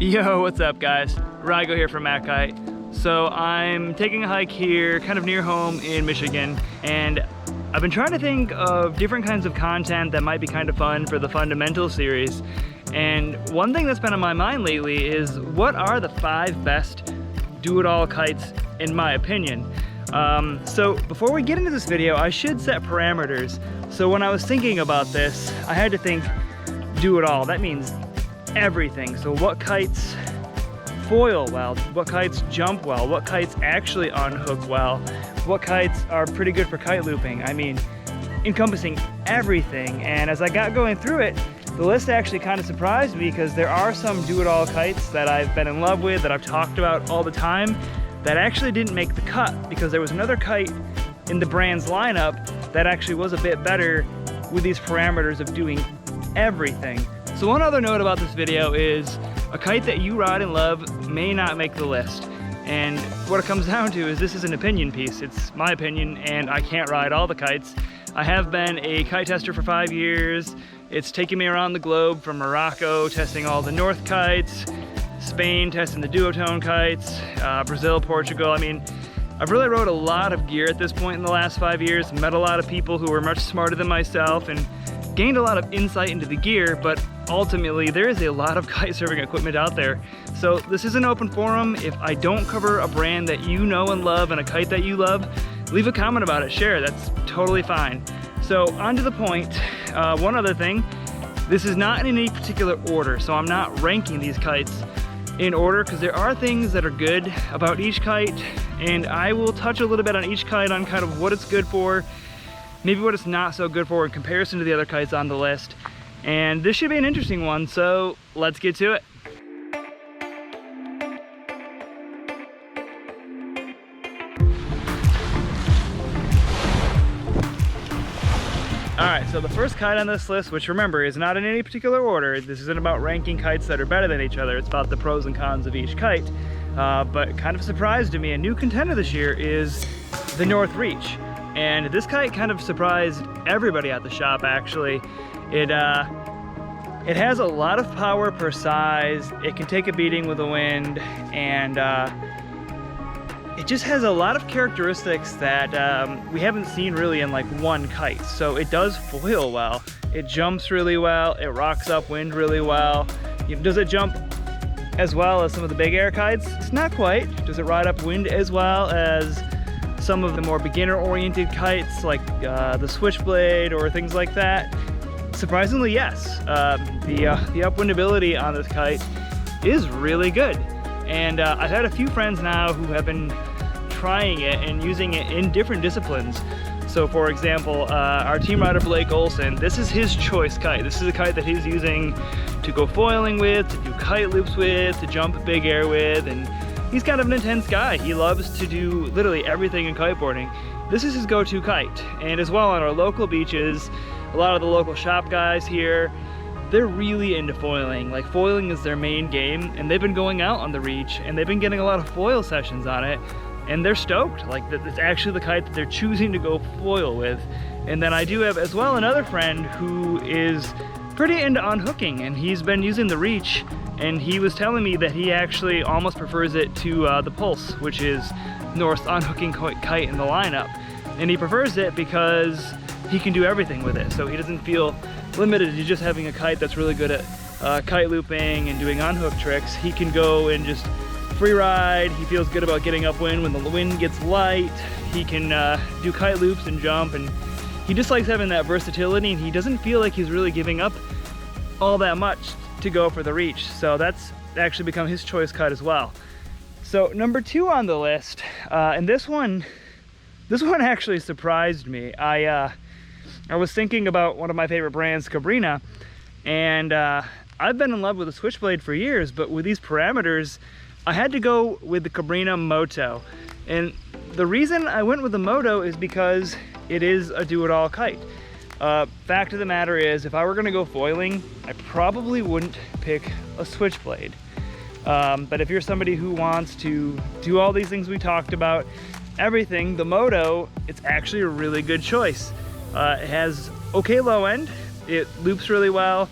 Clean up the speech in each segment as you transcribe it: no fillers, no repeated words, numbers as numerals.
Yo, what's up guys? Rygo here from Kite. So I'm taking a hike here kind of near home in Michigan, and I've been trying to think of different kinds of content that might be kind of fun for the Fundamental series. And one thing that's been on my mind lately is what are the 5 best do-it-all kites in my opinion. So before we get into this video, I should set parameters. So when I was thinking about this, I had to think do-it-all. That means everything. So what kites foil well, what kites jump well, what kites actually unhook well, what kites are pretty good for kite looping. I mean, encompassing everything. And as I got going through it, the list actually kind of surprised me because there are some do-it-all kites that I've been in love with, that I've talked about all the time, that actually didn't make the cut because there was another kite in the brand's lineup that actually was a bit better with these parameters of doing everything. So one other note about this video is a kite that you ride and love may not make the list. And what it comes down to is this is an opinion piece. It's my opinion and I can't ride all the kites. I have been a kite tester for 5 years. It's taken me around the globe from Morocco, testing all the North kites, Spain, testing the duotone kites, Brazil, Portugal. I mean, I've really rode a lot of gear at this point in the last 5 years, met a lot of people who were much smarter than myself and gained a lot of insight into the gear, but ultimately there is a lot of kite surfing equipment out there. So this is an open forum. If I don't cover a brand that you know and love and a kite that you love, leave a comment about it, share, that's totally fine. So on to the point, one other thing, this is not in any particular order, so I'm not ranking these kites in order because there are things that are good about each kite, and I will touch a little bit on each kite on kind of what it's good for, maybe what it's not so good for in comparison to the other kites on the list. And this should be an interesting one, so let's get to it. Alright, so the first kite on this list, which remember is not in any particular order, this isn't about ranking kites that are better than each other, it's about the pros and cons of each kite. But kind of a surprise to me, a new contender this year is the North Reach. And this kite kind of surprised everybody at the shop actually. It has a lot of power per size, it can take a beating with the wind, and it just has a lot of characteristics that we haven't seen really in like one kite. So it does foil well, it jumps really well, it rocks upwind really well. Does it jump as well as some of the big air kites? It's not quite. Does it ride upwind as well as some of the more beginner-oriented kites like the Switchblade or things like that? Surprisingly, yes. The upwind ability on this kite is really good. And I've had a few friends now who have been trying it and using it in different disciplines. So for example, our team rider Blake Olson, this is his choice kite. This is a kite that he's using to go foiling with, to do kite loops with, to jump big air with, and he's kind of an intense guy. He loves to do literally everything in kiteboarding. This is his go-to kite. And as well on our local beaches, a lot of the local shop guys here, they're really into foiling. Like foiling is their main game, and they've been going out on the Reach and they've been getting a lot of foil sessions on it, and they're stoked. Like it's actually the kite that they're choosing to go foil with. And then I do have as well another friend who is pretty into unhooking, and he's been using the Reach, and he was telling me that he actually almost prefers it to the Pulse, which is North's unhooking kite in the lineup. And he prefers it because he can do everything with it, so he doesn't feel limited to just having a kite that's really good at kite looping and doing unhook tricks. He can go and just free ride. He feels good about getting upwind when the wind gets light. He can do kite loops and jump, and he just likes having that versatility, and he doesn't feel like he's really giving up all that much to go for the Reach. So that's actually become his choice kite as well. So number 2 on the list, and this one actually surprised me. I was thinking about one of my favorite brands, Cabrinha, and I've been in love with the Switchblade for years, but with these parameters, I had to go with the Cabrinha Moto. And the reason I went with the Moto is because it is a do-it-all kite. Fact of the matter is, if I were gonna go foiling, I probably wouldn't pick a Switchblade. But if you're somebody who wants to do all these things we talked about, everything, the Moto, it's actually a really good choice. It has okay low end, it loops really well,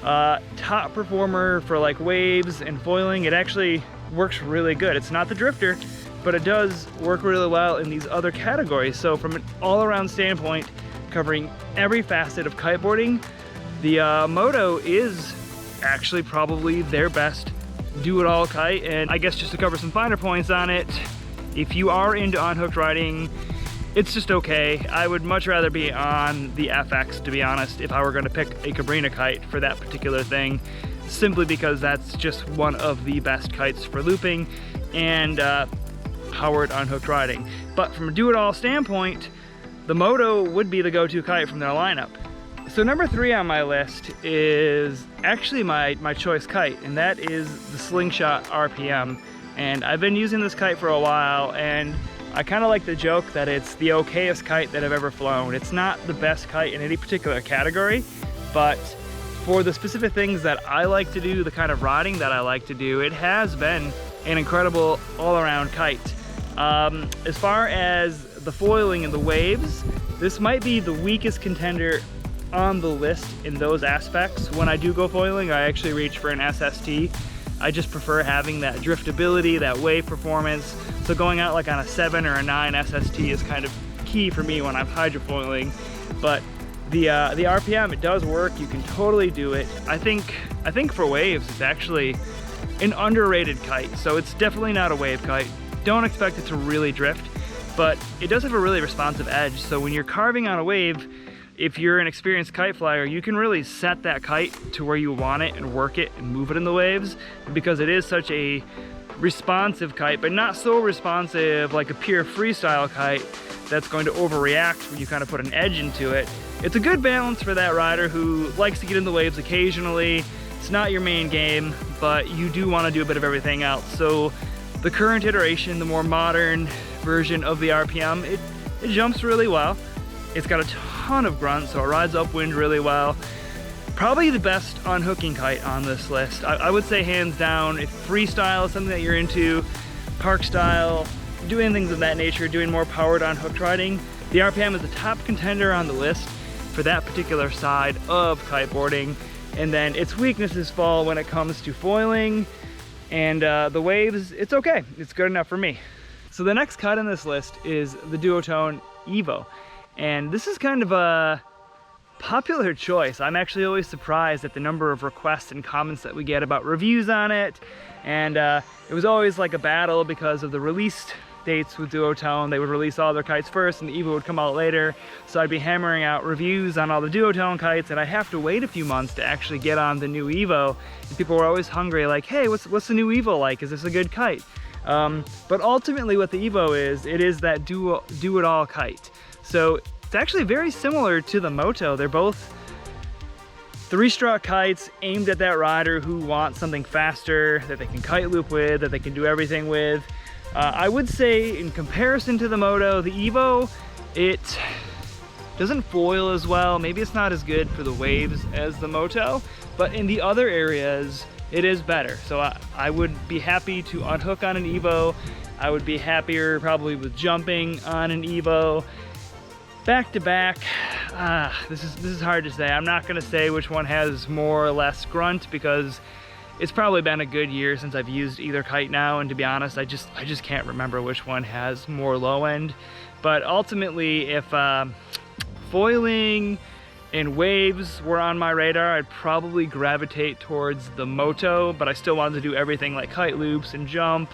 top performer for like waves and foiling. It actually works really good. It's not the drifter, but it does work really well in these other categories. So from an all-around standpoint, covering every facet of kiteboarding, the Moto is actually probably their best do-it-all kite. And I guess just to cover some finer points on it, if you are into unhooked riding, it's just okay. I would much rather be on the FX, to be honest, if I were gonna pick a Cabrinha kite for that particular thing, simply because that's just one of the best kites for looping and powered unhooked riding. But from a do-it-all standpoint, the Moto would be the go-to kite from their lineup. So number 3 on my list is actually my choice kite, and that is the Slingshot RPM. And I've been using this kite for a while, and I kind of like the joke that it's the okayest kite that I've ever flown. It's not the best kite in any particular category, but for the specific things that I like to do, the kind of riding that I like to do, it has been an incredible all-around kite. As far as the foiling and the waves, this might be the weakest contender on the list in those aspects. When I do go foiling, I actually reach for an SST. I just prefer having that driftability, that wave performance. So going out like on a 7 or a 9 SST is kind of key for me when I'm hydrofoiling. But the RPM, it does work. You can totally do it. I think for waves, it's actually an underrated kite. So it's definitely not a wave kite. Don't expect it to really drift, but it does have a really responsive edge. So when you're carving on a wave, if you're an experienced kite flyer, you can really set that kite to where you want it and work it and move it in the waves, because it is such a responsive kite, but not so responsive like a pure freestyle kite that's going to overreact when you kind of put an edge into it. It's a good balance for that rider who likes to get in the waves occasionally. It's not your main game, but you do want to do a bit of everything else. So the current iteration, the more modern version of the RPM, it jumps really well. It's got a ton of grunt, so it rides upwind really well. Probably the best unhooking kite on this list. I would say hands down, if freestyle is something that you're into, park style, doing things of that nature, doing more powered unhooked riding, the RPM is a top contender on the list for that particular side of kiteboarding. And then its weaknesses fall when it comes to foiling and the waves. It's okay, it's good enough for me. So the next kite on this list is the Duotone Evo. And this is kind of a popular choice. I'm actually always surprised at the number of requests and comments that we get about reviews on it. And it was always like a battle because of the release dates with Duotone. They would release all their kites first and the Evo would come out later. So I'd be hammering out reviews on all the Duotone kites, and I'd have to wait a few months to actually get on the new Evo. And people were always hungry, like, hey, what's the new Evo like? Is this a good kite? But ultimately what the Evo is, it is that do-it-all kite. So it's actually very similar to the Moto. They're both 3-strut kites aimed at that rider who wants something faster, that they can kite loop with, that they can do everything with. I would say in comparison to the Moto, the Evo, it doesn't foil as well. Maybe it's not as good for the waves as the Moto, but in the other areas, it is better. So I would be happy to unhook on an Evo. I would be happier probably with jumping on an Evo. Back to back, this is hard to say. I'm not gonna say which one has more or less grunt because it's probably been a good year since I've used either kite now, and to be honest, I just can't remember which one has more low end. But ultimately, if foiling and waves were on my radar, I'd probably gravitate towards the Moto, but I still wanted to do everything like kite loops and jump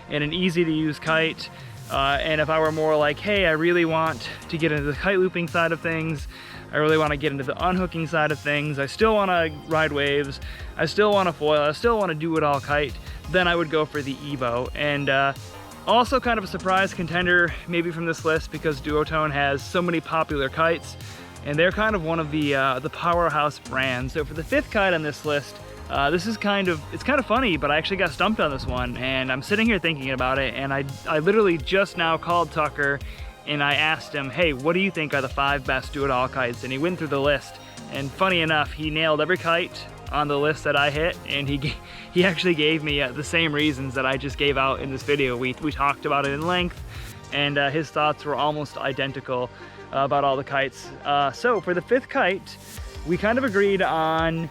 and an easy to use kite. And if I were more like, hey, I really want to get into the kite looping side of things, I really want to get into the unhooking side of things, I still want to ride waves, I still want to foil, I still want to do it all kite, then I would go for the Evo. And also kind of a surprise contender maybe from this list because Duotone has so many popular kites, and they're kind of one of the powerhouse brands. So for the 5th kite on this list, this is it's kind of funny, but I actually got stumped on this one, and I'm sitting here thinking about it, and I literally just now called Tucker and I asked him, hey, what do you think are the 5 best do-it-all kites? And he went through the list, and funny enough, he nailed every kite on the list that I hit, and he actually gave me the same reasons that I just gave out in this video. We talked about it in length, and his thoughts were almost identical about all the kites. So for the 5th kite, we kind of agreed on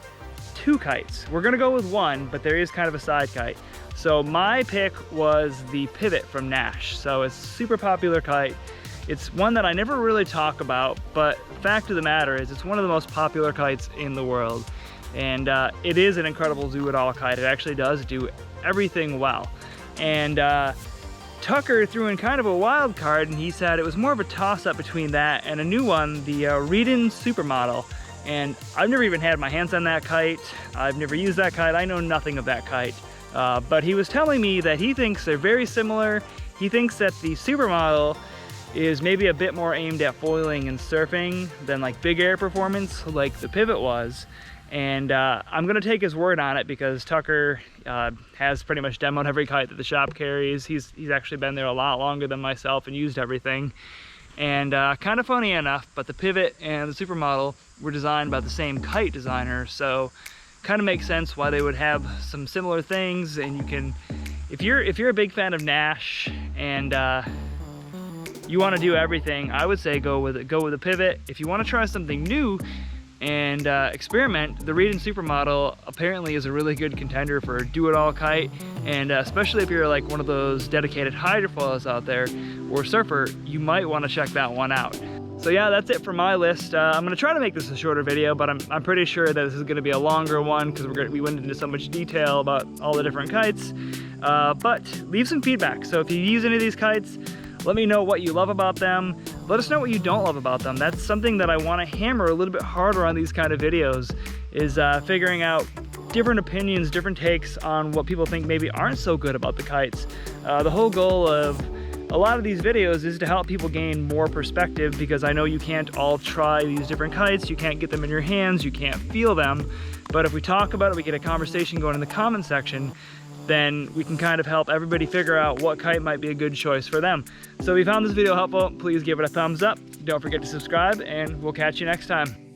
2 kites. We're gonna go with one, but there is kind of a side kite. So my pick was the Pivot from Nash. So it's a super popular kite. It's one that I never really talk about, but fact of the matter is it's one of the most popular kites in the world. And it is an incredible do-it-all kite. It actually does do everything well. And Tucker threw in kind of a wild card, and he said it was more of a toss-up between that and a new one, the Reedon Supermodel. And I've never even had my hands on that kite. I've never used that kite. I know nothing of that kite. But he was telling me that he thinks they're very similar. He thinks that the Supermodel is maybe a bit more aimed at foiling and surfing than like big air performance like the Pivot was. And I'm gonna take his word on it because Tucker has pretty much demoed every kite that the shop carries. He's actually been there a lot longer than myself and used everything. And kind of funny enough, but the Pivot and the Supermodel were designed by the same kite designer, so kind of makes sense why they would have some similar things. And you can, if you're a big fan of Nash and you want to do everything, I would say go with the Pivot. If you want to try something new and experiment, the Reedon Supermodel apparently is a really good contender for a do-it-all kite, and especially if you're like one of those dedicated hydrofoils out there or surfer, you might want to check that one out. So yeah, that's it for my list. I'm gonna try to make this a shorter video, but I'm pretty sure that this is gonna be a longer one because we went into so much detail about all the different kites. But leave some feedback. So if you use any of these kites, let me know what you love about them. Let us know what you don't love about them. That's something that I want to hammer a little bit harder on these kind of videos, is figuring out different opinions, different takes on what people think maybe aren't so good about the kites. The whole goal of a lot of these videos is to help people gain more perspective, because I know you can't all try these different kites, you can't get them in your hands, you can't feel them. But if we talk about it, we get a conversation going in the comment section, then we can kind of help everybody figure out what kite might be a good choice for them. So if you found this video helpful, please give it a thumbs up. Don't forget to subscribe, and we'll catch you next time.